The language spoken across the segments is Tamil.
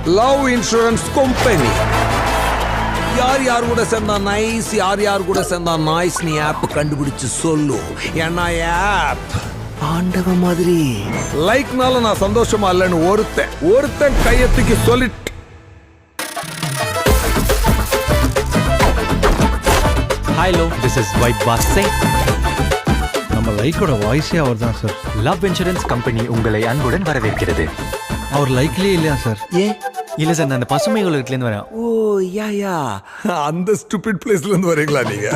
Love insurance company. யார் யார் கூட சேர்ந்தா நைஸ், யார் யார் கூட சேர்ந்தா நாய்ஸ், நீ ஆப் கண்டுபிடிச்சு சொல்லு. ஏன்னா ஆப் ஆண்டவ மாதிரி. லைக்னால நான் சந்தோஷமா இல்லைன்னு ஒருத்தன் கையத்துக்கு சொல்லிட்டு. ஹலோ, திஸ் இஸ் வைப் பாஸ்ஸே. நம்ம லைக்கோட வாய்ஸே அவர் தான் சார். லவ் இன்சூரன்ஸ் கம்பெனி உங்களை அன்புடன் வரவேற்கிறது. அவர் லைக்லயே இல்லையா சார்? ஏன் இல்ல சார், நான் அந்த பசுமை உலகத்துலேருந்து வரேன். ஓ யா அந்த ஸ்டூபிட் பிளேஸ்ல இருந்து வரீங்களா நீங்க?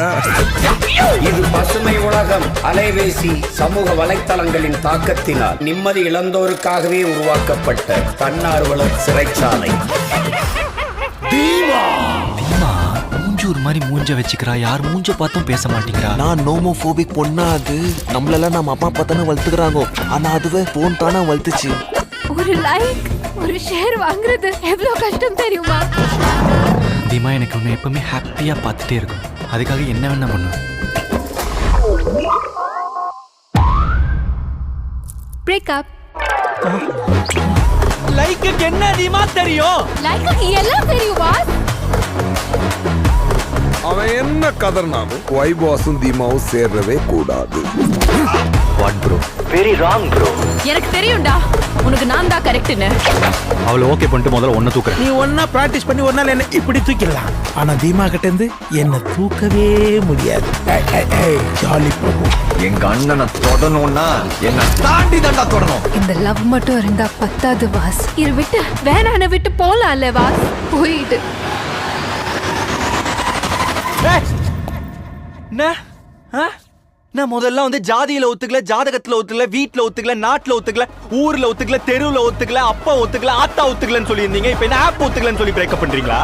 இது பசுமை உலகம். அலைபேசி சமூக வலைத்தளங்களின் தாக்கத்தினால் நிம்மதி இழந்தோருக்காகவே உருவாக்கப்பட்ட தன்னார்வலர் சிறைச்சாலை. மூஞ்சூர் மாதிரி மூஞ்ச வச்சுக்கிறா, யார் மூஞ்ச பார்த்தும் பேச மாட்டேங்கிறா. நான் நோமோபோபிக் பொண்ணா? அது நம்மளெல்லாம் நம்ம அம்மா அப்பா தானே வளர்த்துக்கிறாங்க. ஆனா அதுவே போன் தானே வளர்த்துச்சு. ஒரு லைக் ஒரு ஷேர் வாங்குறது எவ்வளவு கஷ்டம் தெரியுமா? தீமா, எனக்கு உன்னை எப்பவுமே ஹாப்பியா பார்த்துட்டே இருக்கும். அதுக்காக என்ன வேணா பண்ணுவேன். பிரேக்கப். லைக்குக்கு என்ன தீமா தெரியும்? லைக்குக்கு எல்லாம் தெரியும் பாஸ். அவன் என்ன கதர்னாலும் வைபாஸும் தீமாவும் சேர்றவே கூடாது. What bro? Very wrong bro. எனக்கு தெரியும்டா, உனக்கு நான் தான் கரெக்ட்னு. அவளை ஓகே பண்ணிட்டு முதல்ல ஒன்ன தூக்குறேன். நீ ஒன்னா பிராக்டிஸ் பண்ணி ஒரு நாள் என்ன இப்படி தூக்கிடலாம். ஆனா தீமா கிட்ட இருந்து என்ன தூக்கவே முடியாது. ஜாலி பிரபு. எங்க அண்ணனை தொடணும்னா என்ன தாண்டி தாண்டா தொடணும். இந்த லவ் மட்டும் இருந்தா பத்தாது வாஸ். இரு விட்டு வேணான விட்டு போலாம்ல வாஸ். போயிடு. நான் முதல்ல வந்து ஜாதியில ஒத்துக்கல, ஜாதகத்துல ஒத்துக்கல, வீட்டுல ஒத்துக்கல, நாட்டுல ஒத்துக்கல, ஊர்ல ஒத்துக்கல, தெருவுல ஒத்துக்கல, அப்பா ஒத்துக்கல, ஆத்தா ஒத்துக்கலன்னு சொல்லி இருந்தீங்க. இப்ப என்ன ஆப் ஒத்துக்கலன்னு சொல்லி பிரேக்கப் பண்றீங்களா?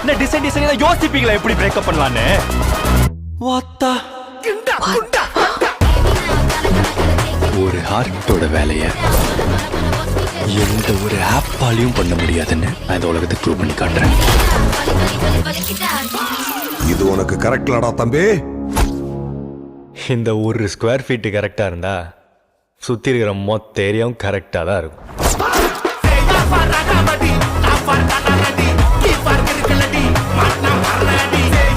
என்ன டிசைன் யோசிப்பீங்களா எப்படி பிரேக்கப் பண்ணலான்னு? வாத்தா ஒரு ஹார்ட்டோட வேலைய எந்த ஒரு ஆப்பாலையும் பண்ண முடியாதுன்னு நான் இந்த உலகத்தை ப்ரூவ் பண்ணி காட்டுறேன். இது உனக்கு கரெக்ட்லடா தம்பி. இந்த ஒரு ஸ்கொயர் ஃபீட்டு கரெக்டா இருந்தா சுத்தி இருக்கிற மொத்த ஏரியாவும் கரெக்டா தான் இருக்கும்.